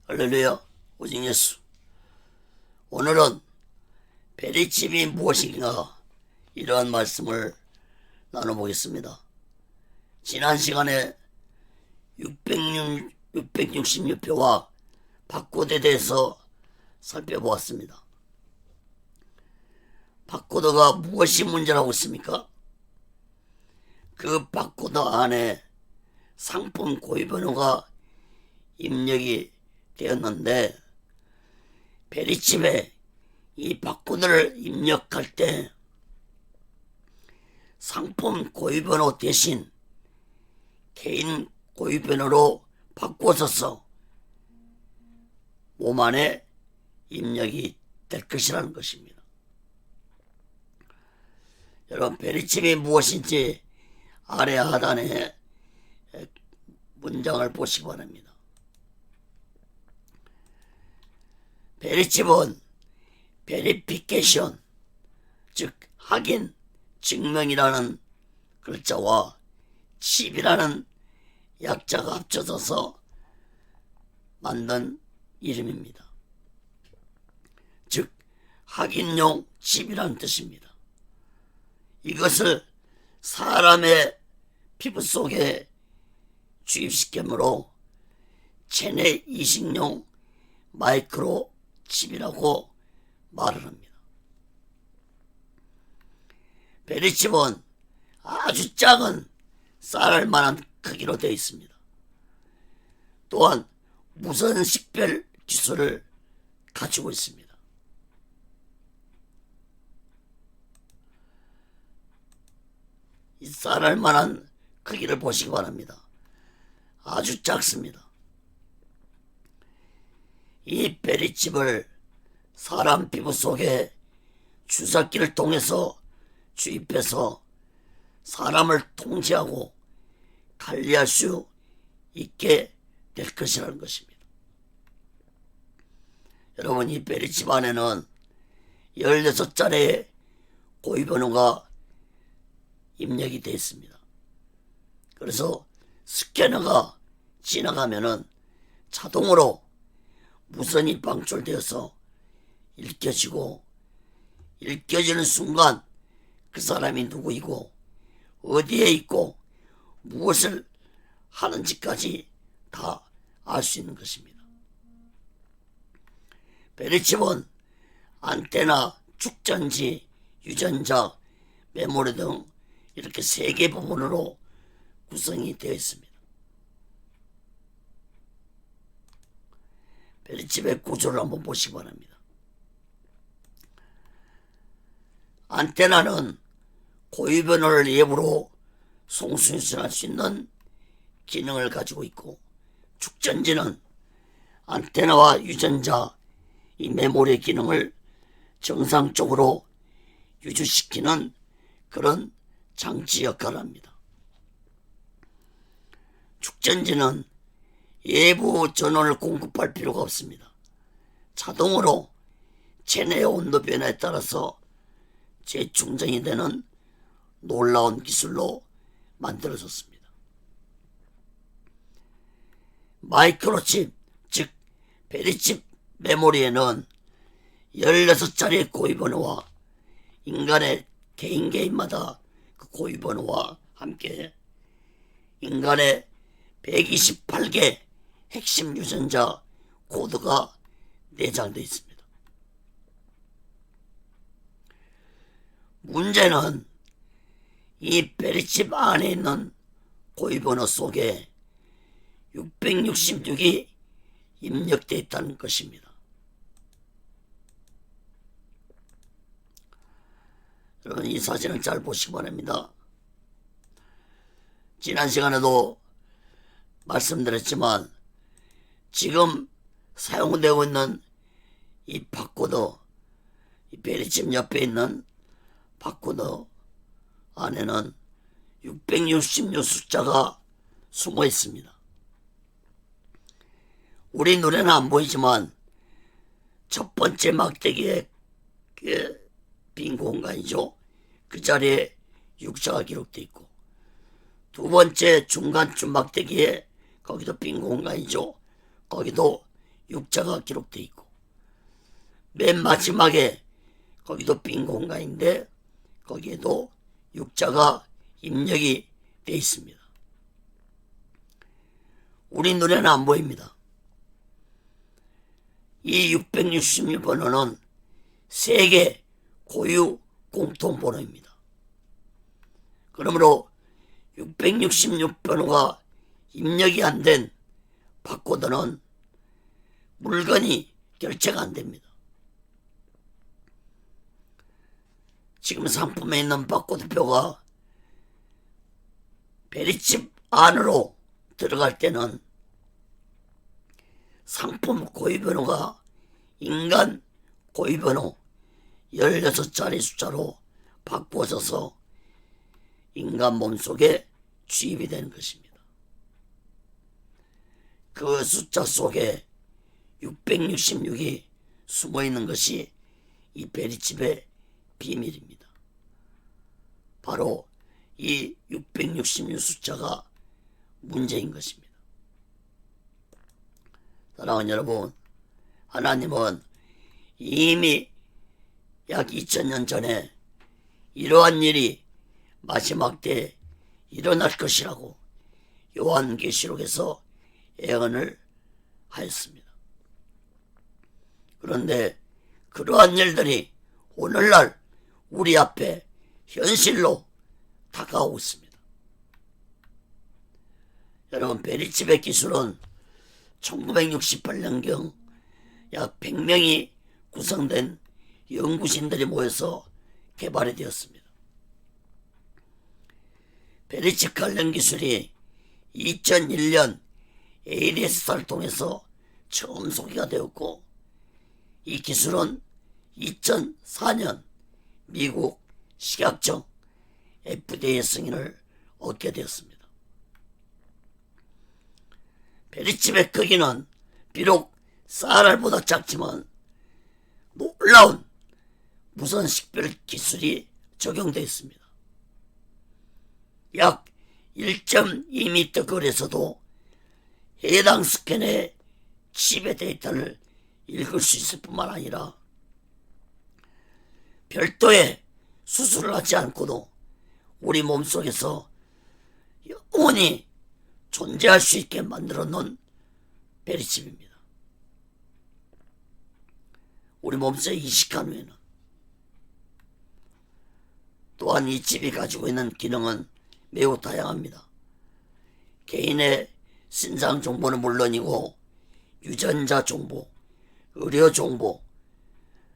할렐루야, 오직 예수. 오늘은 베리칩이 무엇인가 이러한 말씀을 나눠보겠습니다. 지난 시간에 666표와 바코드에 대해서 살펴보았습니다. 바코드가 무엇이 문제라고 있습니까? 그 바코드 안에 상품 고유번호가 입력이 되었는데, 베리칩에 이 바코드를 입력할 때 상품 고유번호 대신 개인 고유번호로 바꿔서 몸 안에 입력이 될 것이라는 것입니다. 여러분, 베리칩이 무엇인지 아래 하단에 문장을 보시기 바랍니다. 베리칩은 베리피케이션, 즉 확인, 증명이라는 글자와 칩이라는 약자가 합쳐져서 만든 이름입니다. 즉 확인용 칩이라는 뜻입니다. 이것을 사람의 피부 속에 주입시키므로 체내 이식용 마이크로 칩이라고 말을 합니다. 베리칩은 아주 작은 쌀알만한 크기로 되어 있습니다. 또한 무선 식별 기술을 가지고 있습니다. 이 쌀알만한 크기를 보시기 바랍니다. 아주 작습니다. 이 베리칩을 사람 피부 속에 주사기를 통해서 주입해서 사람을 통제하고 관리할 수 있게 될 것이라는 것입니다. 여러분, 이 베리칩 안에는 16자리의 고유번호가 입력이 되어 있습니다. 그래서 스캐너가 지나가면은 자동으로 무선이 방출되어서 읽혀지고, 읽혀지는 순간 그 사람이 누구이고 어디에 있고 무엇을 하는지까지 다 알 수 있는 것입니다. 베리칩은 안테나, 축전지, 유전자, 메모리 등 이렇게 3개 부분으로 구성이 되어 있습니다. 베리칩의 구조를 한번 보시기 바랍니다. 안테나는 고유번호를 앱으로 송수신할 수 있는 기능을 가지고 있고, 축전지는 안테나와 유전자, 이 메모리 기능을 정상적으로 유지시키는 그런 장치 역할을 합니다. 축전지는 외부 전원을 공급할 필요가 없습니다. 자동으로 체내 온도 변화에 따라서 재충전이 되는 놀라운 기술로 만들어졌습니다. 마이크로칩, 즉 베리칩 메모리에는 16자리의 고유번호와 인간의 개인마다 그 고유번호와 함께 인간의 128개 핵심 유전자 코드가 내장되어 있습니다. 문제는 이 베리칩 안에 있는 고유번호 속에 666이 입력되어 있다는 것입니다. 여러분, 이 사진을 잘 보시기 바랍니다. 지난 시간에도 말씀드렸지만 지금 사용되고 있는 이 바코드, 이 베리칩 옆에 있는 바코드 안에는 666 숫자가 숨어 있습니다. 우리 눈에는 안 보이지만 첫 번째 막대기에 빈 공간이죠. 그 자리에 6자가 기록되어 있고, 두 번째 중간쯤 막대기에 거기도 빈 공간이죠. 거기도 육자가 기록되어 있고, 맨 마지막에 거기도 빈 공간인데 거기에도 육자가 입력이 되어 있습니다. 우리 눈에는 안 보입니다. 이 666번호는 세계 고유 공통번호입니다. 그러므로 666번호가 입력이 안 된 바코드는 물건이 결제가 안 됩니다. 지금 상품에 있는 바코드표가 베리칩 안으로 들어갈 때는 상품 고유번호가 인간 고유번호 16자리 숫자로 바꾸어져서 인간 몸속에 주입이 되는 것입니다. 그 숫자 속에 666이 숨어있는 것이 이 베리칩의 비밀입니다. 바로 이 666 숫자가 문제인 것입니다. 사랑하는 여러분, 하나님은 이미 약 2000년 전에 이러한 일이 마지막 때에 일어날 것이라고 요한계시록에서 예언을 하였습니다. 그런데 그러한 일들이 오늘날 우리 앞에 현실로 다가오고 있습니다. 여러분, 베리칩의 기술은 1968년경 약 100명이 구성된 연구진들이 모여서 개발이 되었습니다. 베리칩 관련 기술이 2001년 ADS사를 통해서 처음 소개가 되었고, 이 기술은 2004년 미국 식약청 FDA 승인을 얻게 되었습니다. 베리칩의 크기는 비록 쌀알보다 작지만 놀라운 무선 식별 기술이 적용되어 있습니다. 약 1.2m 거리에서도 해당 스캔의 칩의 데이터를 읽을 수 있을 뿐만 아니라 별도의 수술을 하지 않고도 우리 몸속에서 영원히 존재할 수 있게 만들어 놓은 베리칩입니다. 우리 몸속에 이식한 후에는 또한 이 칩이 가지고 있는 기능은 매우 다양합니다. 개인의 신상 정보는 물론이고 유전자 정보, 의료 정보,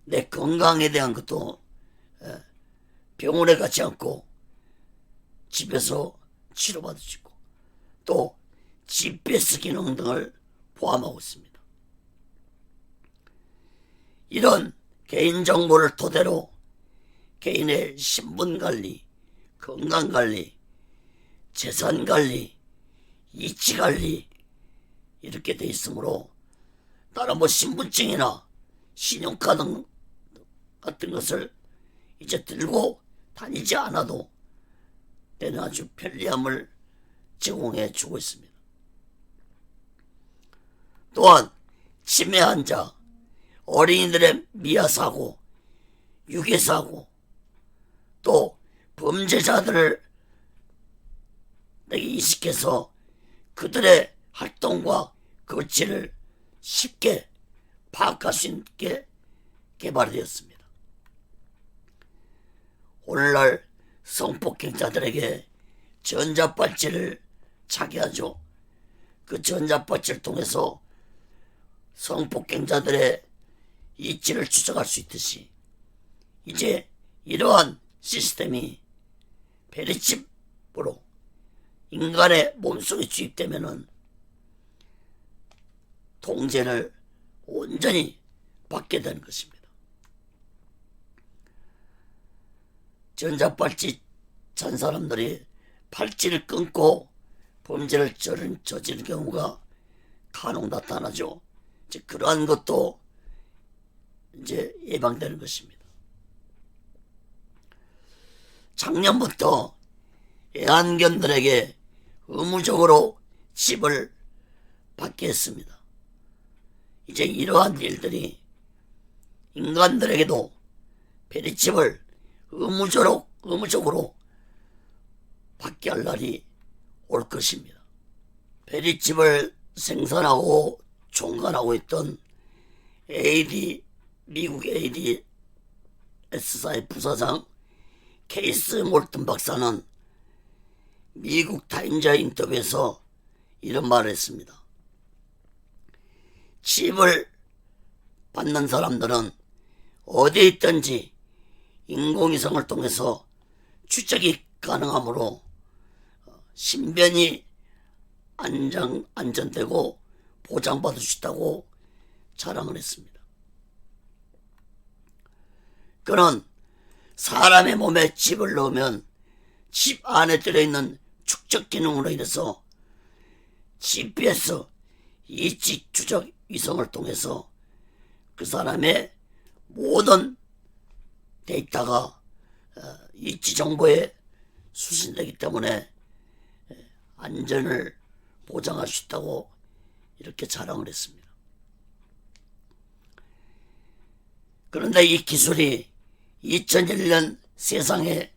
내 건강에 대한 것도 병원에 가지 않고 집에서 치료받을 수 있고, 또 GPS 기능 등을 포함하고 있습니다. 이런 개인정보를 토대로 개인의 신분관리, 건강관리, 재산관리, 이치관리 이렇게 돼 있으므로 다른 신분증이나 신용카드 같은 것을 이제 들고 다니지 않아도 되는 아주 편리함을 제공해 주고 있습니다. 또한 치매 환자, 어린이들의 미아사고, 유괴사고, 또 범죄자들을 내게 인식해서 그들의 활동과 거취를 쉽게 파악할 수 있게 개발되었습니다. 오늘날 성폭행자들에게 전자발찌를 차게 하죠. 그 전자발찌를 통해서 성폭행자들의 이치를 추적할 수 있듯이 이제 이러한 시스템이 베리칩으로 인간의 몸속에 주입되면은 통제를 온전히 받게 되는 것입니다. 전자발찌 찬 사람들이 발찌를 끊고 범죄를 저지른 경우가 간혹 나타나죠. 이제 그러한 것도 이제 예방되는 것입니다. 작년부터 애완견들에게 의무적으로 칩을 받게 했습니다. 이제 이러한 일들이 인간들에게도 베리칩을 의무적으로 받게 할 날이 올 것입니다. 베리칩을 생산하고 종간하고 있던 미국 ADS사의 부사장 케이스 몰튼 박사는 미국 타임즈 인터뷰에서 이런 말을 했습니다. 칩을 받는 사람들은 어디에 있든지 인공위성을 통해서 추적이 가능하므로 신변이 안전되고 보장받을 수 있다고 자랑을 했습니다. 그는 사람의 몸에 칩을 넣으면 칩 안에 들어있는 축적 기능으로 인해서 GPS 이치 추적 위성을 통해서 그 사람의 모든 데이터가 이치 정보에 수신되기 때문에 안전을 보장할 수 있다고 이렇게 자랑을 했습니다. 그런데 이 기술이 2001년 세상에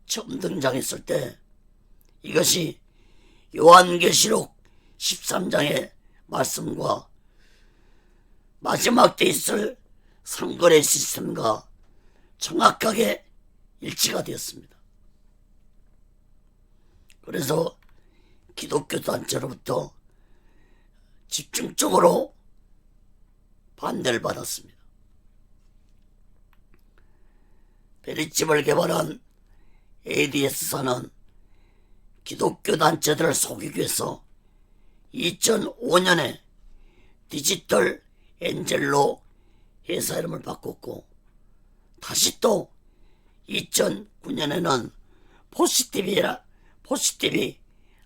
처음 등장했을 때 이것이 요한계시록 13장의 말씀과 마지막 때 있을 상거래 시스템과 정확하게 일치가 되었습니다. 그래서 기독교 단체로부터 집중적으로 반대를 받았습니다. 베리칩을 개발한 ADS사는 기독교 단체들을 속이기 위해서 2005년에 디지털 엔젤로 회사 이름을 바꿨고 다시 또 2009년에는 포시티비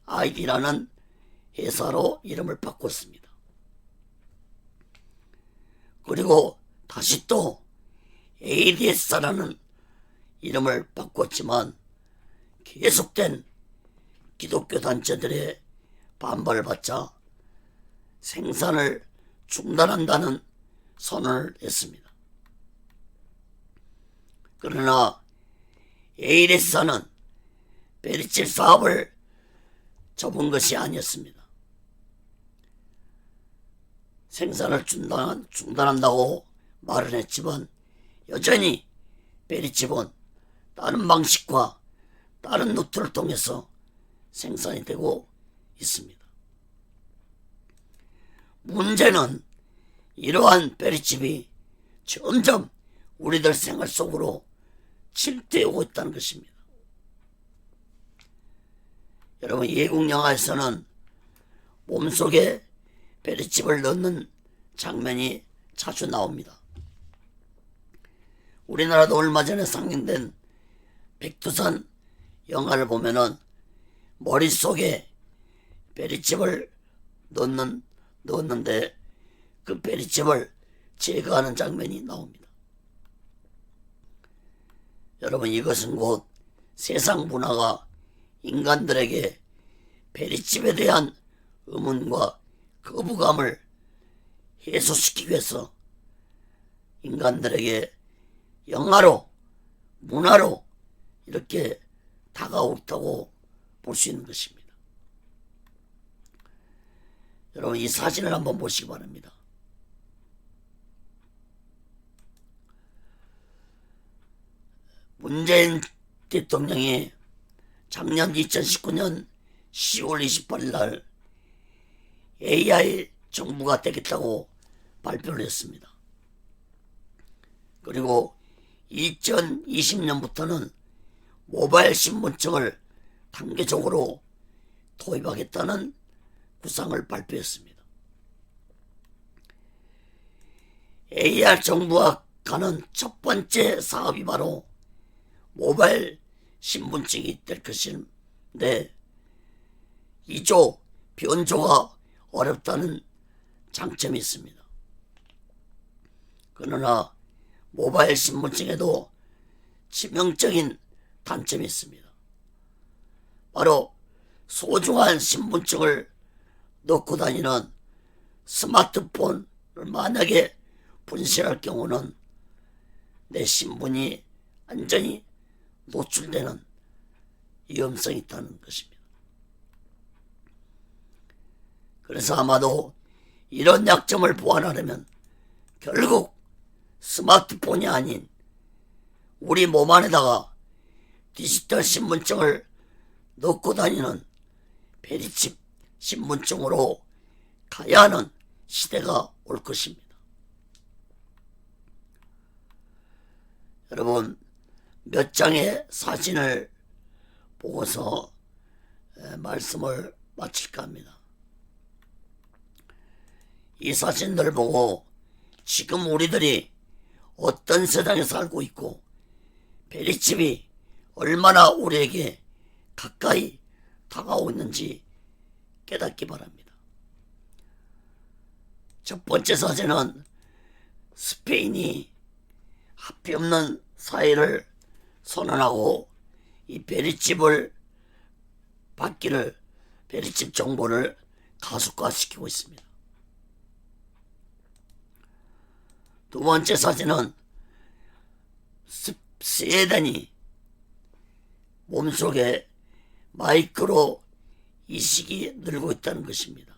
아이디라는 회사로 이름을 바꿨습니다. 그리고 다시 또 ADS사라는 이름을 바꿨지만 계속된 기독교 단체들의 반발을 받자 생산을 중단한다는 선언을 했습니다. 그러나 ADS사는 베리칩 사업을 접은 것이 아니었습니다. 생산을 중단한다고 말은 했지만 여전히 베리칩은 다른 방식과 다른 루트를 통해서 생산이 되고 있습니다. 문제는 이러한 베리칩이 점점 우리들 생활 속으로 침투해오고 있다는 것입니다. 여러분, 외국 영화에서는 몸속에 베리칩을 넣는 장면이 자주 나옵니다. 우리나라도 얼마 전에 상영된 백두산 영화를 보면은 머릿속에 베리칩을 넣었는데 그 베리칩을 제거하는 장면이 나옵니다. 여러분, 이것은 곧 세상 문화가 인간들에게 베리칩에 대한 의문과 거부감을 해소시키기 위해서 인간들에게 영화로, 문화로 이렇게 다가오고 볼 수 있는 것입니다. 여러분, 이 사진을 한번 보시기 바랍니다. 문재인 대통령이 작년 2019년 10월 28일 날 AI 정부가 되겠다고 발표를 했습니다. 그리고 2020년부터는 모바일 신분증을 단계적으로 도입하겠다는 구상을 발표했습니다. AR 정부와 가는 첫 번째 사업이 바로 모바일 신분증이 될 것인데 이조 변조가 어렵다는 장점이 있습니다. 그러나 모바일 신분증에도 치명적인 단점이 있습니다. 바로 소중한 신분증을 넣고 다니는 스마트폰 만약에 분실할 경우는 내 신분이 완전히 노출되는 위험성이 있다는 것입니다. 그래서 아마도 이런 약점을 보완하려면 결국 스마트폰이 아닌 우리 몸 안에다가 디지털 신분증을 넣고 다니는 베리칩 신분증으로 가야 하는 시대가 올 것입니다. 여러분, 몇 장의 사진을 보고서 말씀을 마칠까 합니다. 이 사진들을 보고 지금 우리들이 어떤 세상에 살고 있고 베리칩이 얼마나 우리에게 가까이 다가오고 있는지 깨닫기 바랍니다. 첫 번째 사진은 스페인이 합의 없는 사회를 선언하고 이 베리칩을 받기를, 베리칩 정보를 가속화시키고 있습니다. 두 번째 사진은 스웨덴이 몸속에 마이크로 이식이 늘고 있다는 것입니다.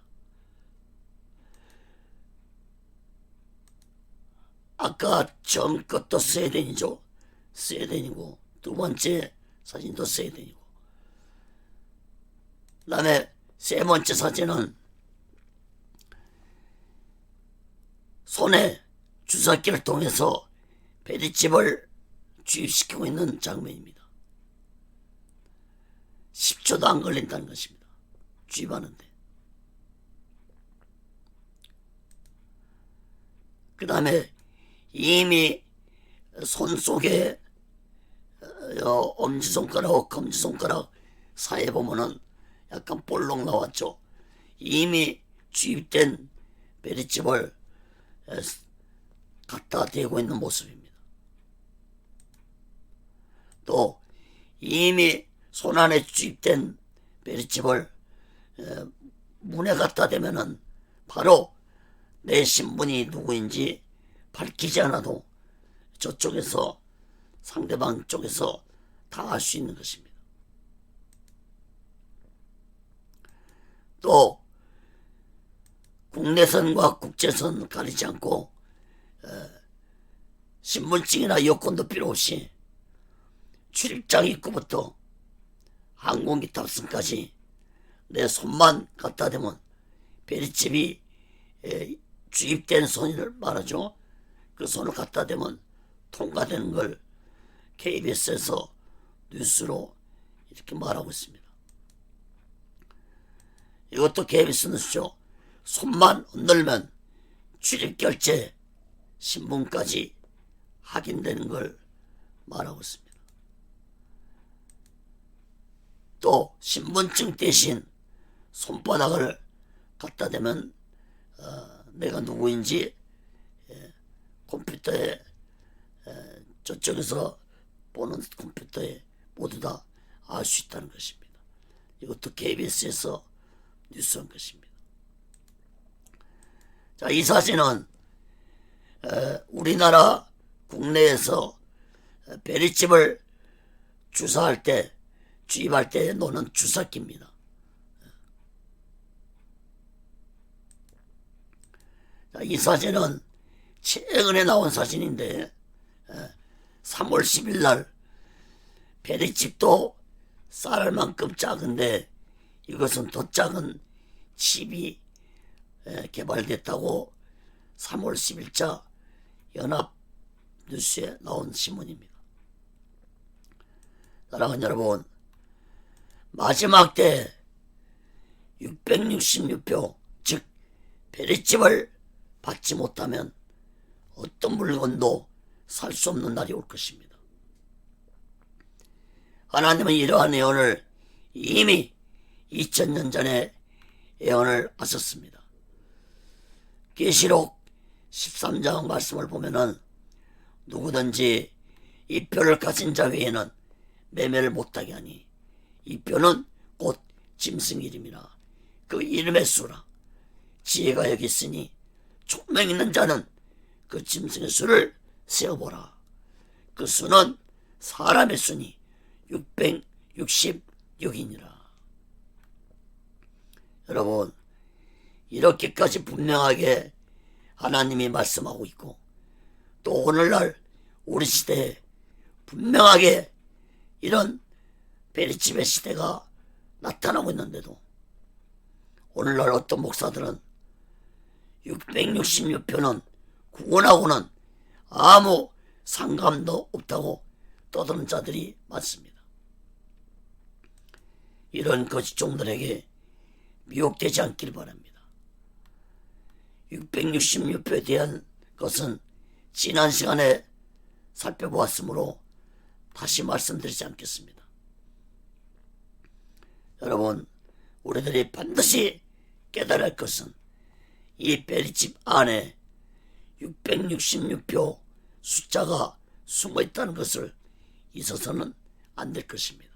아까 처음 것도 스웨덴이죠. 스웨덴이고 두 번째 사진도 스웨덴이고, 그 다음에 세 번째 사진은 손에 주사기를 통해서 베리칩을 주입시키고 있는 장면입니다. 10초도 안 걸린다는 것입니다. 주입하는데. 그 다음에 이미 손 속에 엄지손가락하고 검지손가락 사이에 보면은 약간 볼록 나왔죠. 이미 주입된 베리칩을 갖다 대고 있는 모습입니다. 또 이미 손 안에 주입된 베리칩을 문에 갖다 대면은 바로 내 신분이 누구인지 밝히지 않아도 저쪽에서, 상대방 쪽에서 다 알 수 있는 것입니다. 또 국내선과 국제선 가리지 않고 신분증이나 여권도 필요 없이 출입장 입구부터 항공기 탑승까지 내 손만 갖다 대면 베리칩이 주입된 손을 말하죠. 그 손을 갖다 대면 통과되는 걸 KBS에서 뉴스로 이렇게 말하고 있습니다. 이것도 KBS 뉴스죠. 손만 흔들면 출입결제 신분까지 확인되는 걸 말하고 있습니다. 또 신분증 대신 손바닥을 갖다 대면 내가 누구인지 컴퓨터에, 저쪽에서 보는 컴퓨터에 모두 다 알 수 있다는 것입니다. 이것도 KBS에서 뉴스한 것입니다. 자, 이 사진은 우리나라 국내에서 베리칩을 주사할 때, 주입할 때 놓는 주사기입니다. 자, 이 사진은 최근에 나온 사진인데 3월 10일 날 베리칩도 쌀알만큼 작은데 이것은 더 작은 칩이 개발됐다고 3월 10일자 연합뉴스에 나온 신문입니다. 사랑하는 여러분, 마지막 때 666표, 즉 베리칩을 받지 못하면 어떤 물건도 살 수 없는 날이 올 것입니다. 하나님은 이러한 예언을 이미 2000년 전에 예언을 하셨습니다. 계시록 13장 말씀을 보면은 누구든지 이 표를 가진 자 외에는 매매를 못하게 하니 이 표는 곧 짐승 이름이라 그 이름의 수라 지혜가 여기 있으니 총명 있는 자는 그 짐승의 수를 세어보라. 그 수는 사람의 수니 666이니라. 여러분, 이렇게까지 분명하게 하나님이 말씀하고 있고, 또 오늘날 우리 시대에 분명하게 이런 베리집의 시대가 나타나고 있는데도 오늘날 어떤 목사들은 666표는 구원하고는 아무 상관도 없다고 떠드는 자들이 많습니다. 이런 거짓종들에게 미혹되지 않길 바랍니다. 666표에 대한 것은 지난 시간에 살펴보았으므로 다시 말씀드리지 않겠습니다. 여러분, 우리들이 반드시 깨달아야 할 것은 이 베리집 안에 666표 숫자가 숨어있다는 것을 잊어서는 안 될 것입니다.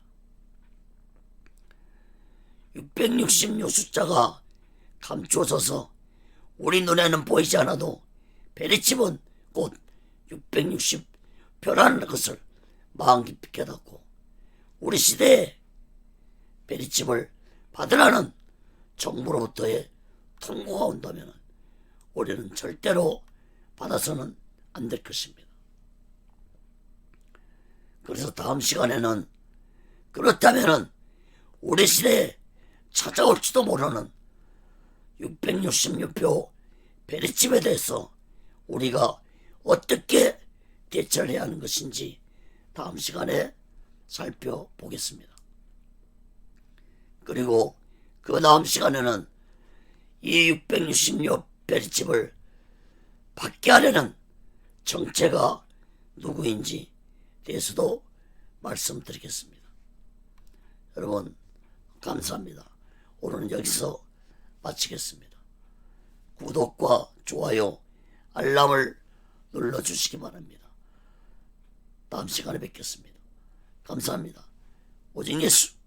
666 숫자가 감추어져서 우리 눈에는 보이지 않아도 베리집은 곧 660표라는 것을 마음 깊이 깨닫고 우리 시대에 베리집을 받으라는 정부로부터의 통고가 온다면 우리는 절대로 받아서는 안 될 것입니다. 그래서 다음 시간에는 그렇다면 우리 시대에 찾아올지도 모르는 666표 베리집에 대해서 우리가 어떻게 대처를 해야 하는 것인지 다음 시간에 살펴보겠습니다. 그리고 그 다음 시간에는 이 666 베리집을 받게 하려는 정체가 누구인지 대해서도 말씀드리겠습니다. 여러분, 감사합니다. 오늘은 여기서 마치겠습니다. 구독과 좋아요, 알람을 눌러주시기 바랍니다. 다음 시간에 뵙겠습니다. 감사합니다. 오직 예수.